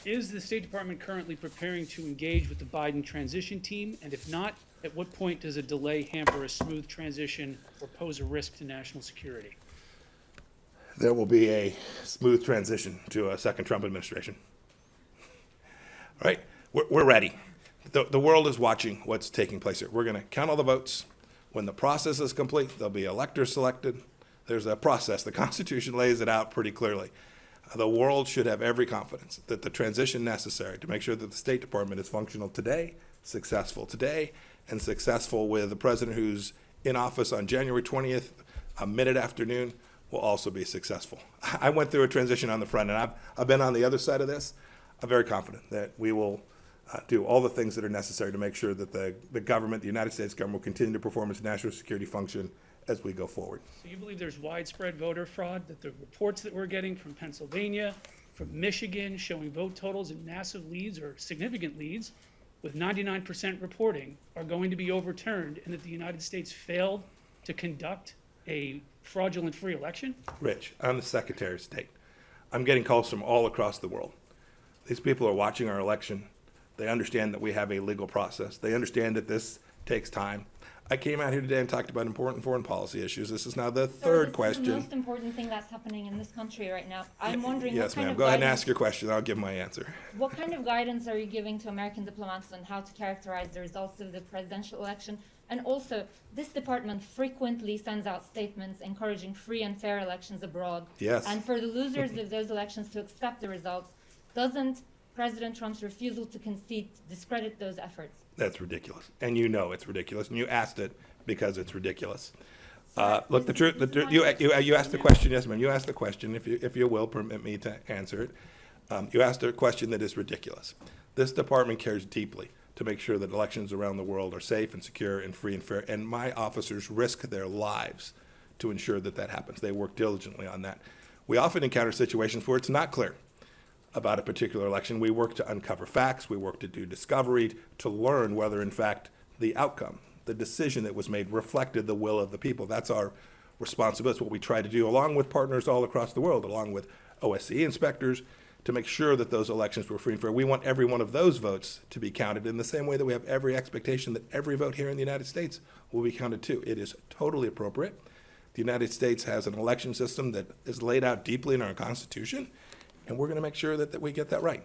Is the State Department currently preparing to engage with the Biden transition team? And if not, at what point does a delay hamper a smooth transition or pose a risk to national security? There will be a smooth transition to a second Trump administration. All right? We're ready. The world is watching what's taking place here. We're going to count all the votes. When the process is complete, there'll be electors selected. There's a process. The Constitution lays it out pretty clearly. The world should have every confidence that the transition necessary to make sure that the State Department is functional today, and successful with the president who's in office on January 20th, mid-afternoon, will also be successful. I went through a transition on the front, and I've been on the other side of this. I'm very confident that we will do all the things that are necessary to make sure that the government, the United States government, will continue to perform its national security function as we go forward. So you believe there's widespread voter fraud, that the reports that we're getting from Pennsylvania, from Michigan, showing vote totals in massive leads or significant leads with 99% reporting are going to be overturned, and that the United States failed to conduct a fraudulent free election? Rich, I'm the Secretary of State. I'm getting calls from all across the world. These people are watching our election. They understand that we have a legal process. They understand that this takes time. I came out here today and talked about important foreign policy issues. This is now the third question. This is the most important thing that's happening in this country right now. I'm wondering Yes, what kind ma'am. of Go ahead and guidance- ask your question. I'll give my answer. What kind of guidance are you giving to American diplomats on how to characterize the results of the presidential election? And also, this department frequently sends out statements encouraging free and fair elections abroad. Yes. And for the losers of those elections to accept the results, doesn't President Trump's refusal to concede discredit those efforts? That's ridiculous. And you know it's ridiculous. And you asked it because it's ridiculous. Sir, Look, this you asked the question, yes, ma'am. You asked the question, if you will permit me to answer it. You asked a question that is ridiculous. This department cares deeply to make sure that elections around the world are safe and secure and free and fair. And my officers risk their lives to ensure that that happens. They work diligently on that. We often encounter situations where it's not clear about a particular election. We work to uncover facts. We work to do discovery to learn whether, in fact, the outcome, the decision that was made reflected the will of the people. That's our responsibility. It's what we try to do, along with partners all across the world, along with OSCE inspectors, to make sure that those elections were free and fair. We want every one of those votes to be counted in the same way that we have every expectation that every vote here in the United States will be counted too. It is totally appropriate. The United States has an election system that is laid out deeply in our Constitution, and we're going to make sure that we get that right.